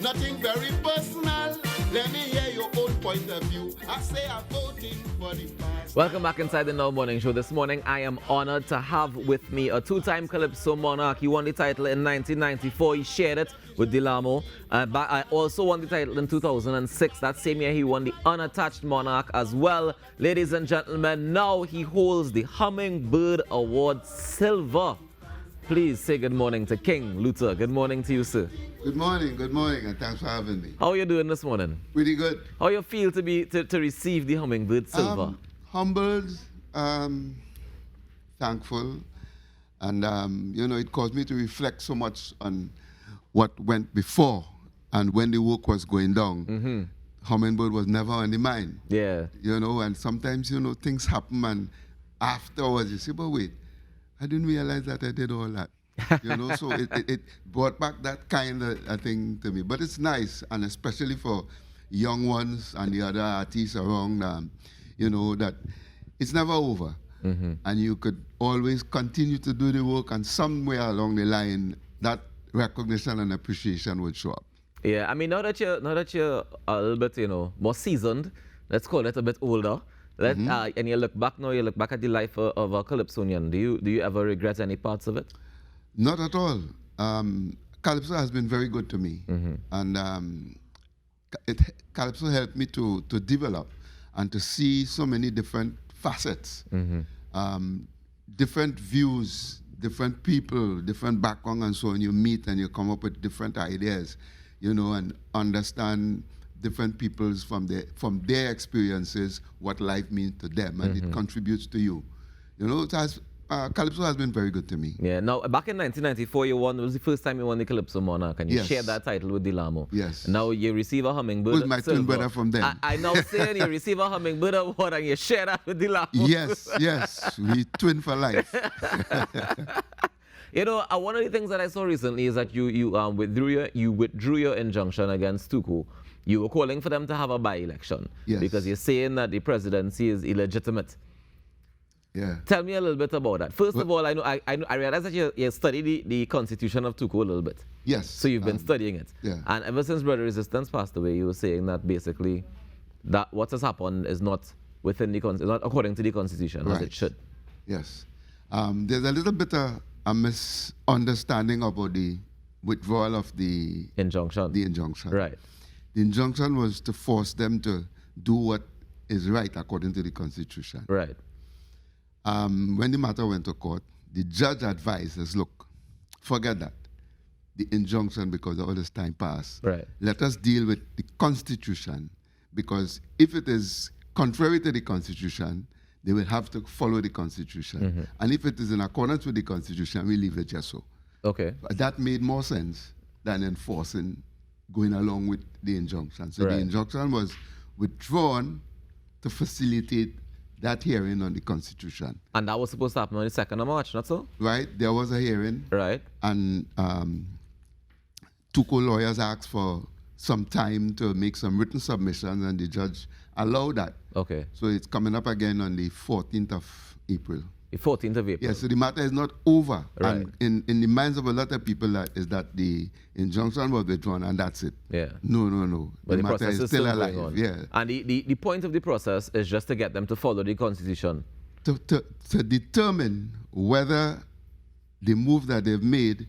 Nothing very personal. Let me hear your own point of view. I say I'm voting for the past. Welcome back inside the Now Morning Show. This morning, I am honored to have with me a two-time Calypso Monarch. He won the title in 1994. He shared it with Delamo. But I also won the title in 2006. That same year, he won the Unattached Monarch as well. Ladies and gentlemen, now he holds the Hummingbird Award Silver. Please say good morning to King Luta. Good morning to you, sir. Good morning, and thanks for having me. How are you doing this morning? Pretty good. How you feel to receive the Hummingbird Silver? Humbled, thankful, and it caused me to reflect so much on what went before and when the work was going down. Mm-hmm. Hummingbird was never on the mind. Yeah. And sometimes, things happen and afterwards you say, but wait, I didn't realize that I did all that. So it brought back that kind of thing to me. But it's nice, and especially for young ones and the other artists around, that it's never over. Mm-hmm. And you could always continue to do the work, and somewhere along the line, that recognition and appreciation would show up. Yeah, I mean, now that you're a little bit, more seasoned, let's call it a bit older, and you look back at the life of a Calypsonian, do you ever regret any parts of it? Not at all. Calypso has been very good to me. Mm-hmm. And Calypso helped me to develop and to see so many different facets, Mm-hmm. Different views, different people, different background and so on. You meet and you come up with different ideas, and understand different people's from their experiences, what life means to them, and Mm-hmm. it contributes to you. Calypso has been very good to me. Yeah. Now, back in 1994, it was the first time you won the Calypso Monarch, and you Yes. shared that title with Delamo. Yes. And now you receive a Hummingbird. Who's my twin Silver. brother from them? I now saying you receive a Hummingbird award and you share that with Delamo. Yes, we twin for life. One of the things that I saw recently is that you withdrew your injunction against Tuku. You were calling for them to have a by-election. Yes. Because you're saying that the presidency is illegitimate. Yeah. Tell me a little bit about that. First of all, I realize that you studied the Constitution of Tuku a little bit. Yes. So you've been studying it. Yeah. And ever since Brother Resistance passed away, you were saying that basically that what has happened is not not according to the Constitution as it should. Yes. There's a little bit of a misunderstanding about the withdrawal of the Injunction. Right. The injunction was to force them to do what is right according to the Constitution. Right. When the matter went to court, the judge advised us, look, forget that, the injunction, because all this time passed. Right. Let us deal with the Constitution, because if it is contrary to the Constitution, they will have to follow the Constitution. Mm-hmm. And if it is in accordance with the Constitution, we leave it just so. Okay. But that made more sense than enforcing, going along with the injunction. So Right. the injunction was withdrawn to facilitate that hearing on the Constitution. And that was supposed to happen on the 2nd of March, not so? Right? There was a hearing. Right. And Tuco lawyers asked for some time to make some written submissions, and the judge allowed that. Okay. So it's coming up again on the 14th of April. The 14th of April. Yes, so the matter is not over. Right. And in the minds of a lot of people, that is that the injunction was withdrawn and that's it. Yeah. No. But the matter process is still going alive. on. Yeah. And the point of the process is just to get them to follow the Constitution. To determine whether the move that they've made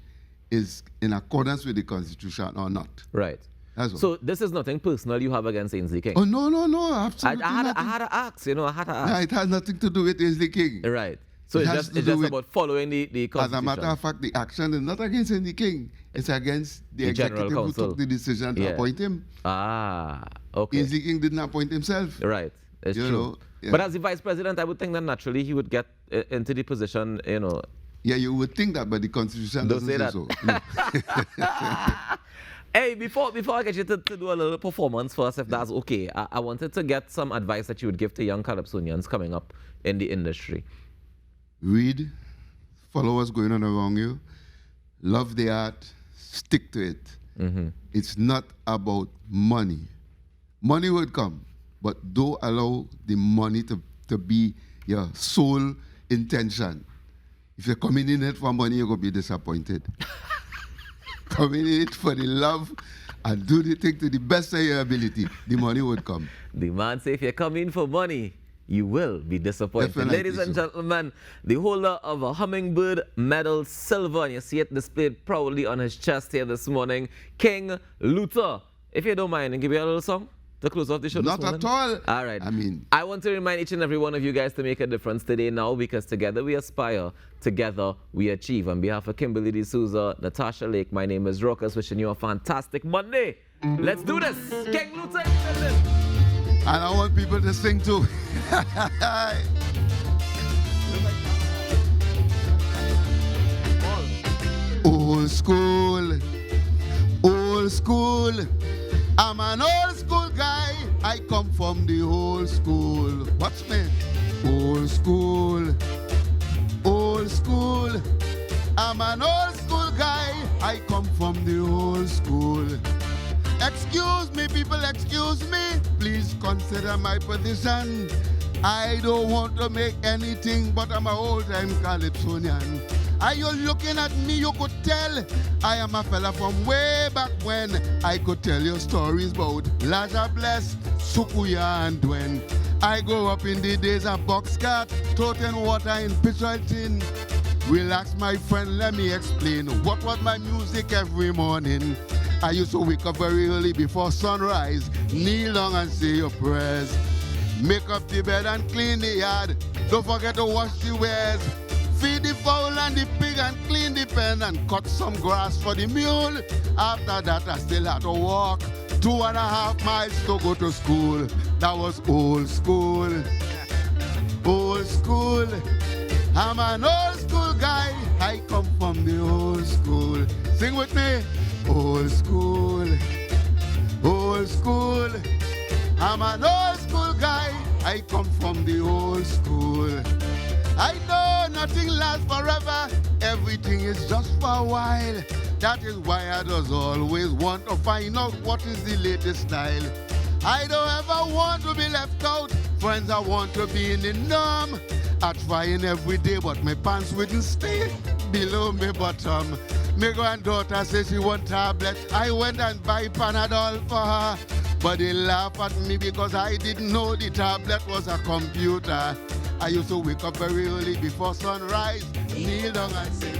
is in accordance with the Constitution or not. Right. That's all. So this is nothing personal you have against Ainsley King. Oh, no, absolutely I nothing. had to ask, I had to ask. Yeah, it has nothing to do with Ainsley King. Right. So It it's has just, to it's do just with- about following the Constitution. As a matter of fact, the action is not against Ainsley King. It's against the General executive who Council. took the decision to Yeah. appoint him. Ah, okay. Ainsley King didn't appoint himself. Right. It's You true. know, yeah. But as the vice president, I would think that naturally he would get into the position, Yeah, you would think that, but the Constitution Don't doesn't say say that. so. No. Hey, before I get you to do a little performance for us, if that's okay, I wanted to get some advice that you would give to young Calypsonians coming up in the industry. Read, follow what's going on around you, love the art, stick to it. Mm-hmm. It's not about money. Money will come, but don't allow the money to be your sole intention. If you're coming in it for money, you're going to be disappointed. Coming in it for the love and do the thing to the best of your ability, the money would come. The man say if you come in for money, you will be disappointed. Definitely Ladies and so. gentlemen, the holder of a Hummingbird medal silver, and you see it displayed proudly on his chest here this morning, King Luta. If you don't mind, and give you a little song to close off the show Not this morning. at all. All right. I mean, I want to remind each and every one of you guys to make a difference today now, because together we aspire, together we achieve. On behalf of Kimberly D'Souza, Natasha Lake, my name is Rokas, wishing you a fantastic Monday. Let's do this. King Luta in the building. and I want people to sing too. Old school, old school. I'm an old school guy. I come from the old school. What's me? Old school, old school. I'm an old school guy. I come from the old school. Excuse me, people, excuse me. Please consider my position. I don't want to make anything, but I'm an old-time Calypsonian. Are you looking at me? You could tell I am a fella from way back when. I could tell you stories about Laja Blessed, Sukuya, and Dwen. I grew up in the days of boxcat, toting water in petrol tin. Relax, my friend, let me explain. What was my music every morning? I used to wake up very early before sunrise, kneel down and say your prayers. Make up the bed and clean the yard. Don't forget to wash the wares. Feed the fowl and the pig and clean the pen and cut some grass for the mule. After that, I still had to walk 2.5 miles to go to school. That was old school. Old school. I'm an old school guy. I come from the old school. Sing with me. Old school. Old school. I'm an old school guy. I come from the old school. I know nothing lasts forever. Everything is just for a while. That is why I just always want to find out what is the latest style. I don't ever want to be left out. Friends, I want to be in the norm. I trying every day, but my pants wouldn't stay below my bottom. My granddaughter says she want tablet. I went and buy Panadol for her. But they laugh at me because I didn't know the tablet was a computer. I used to wake up very early before sunrise, kneel down and say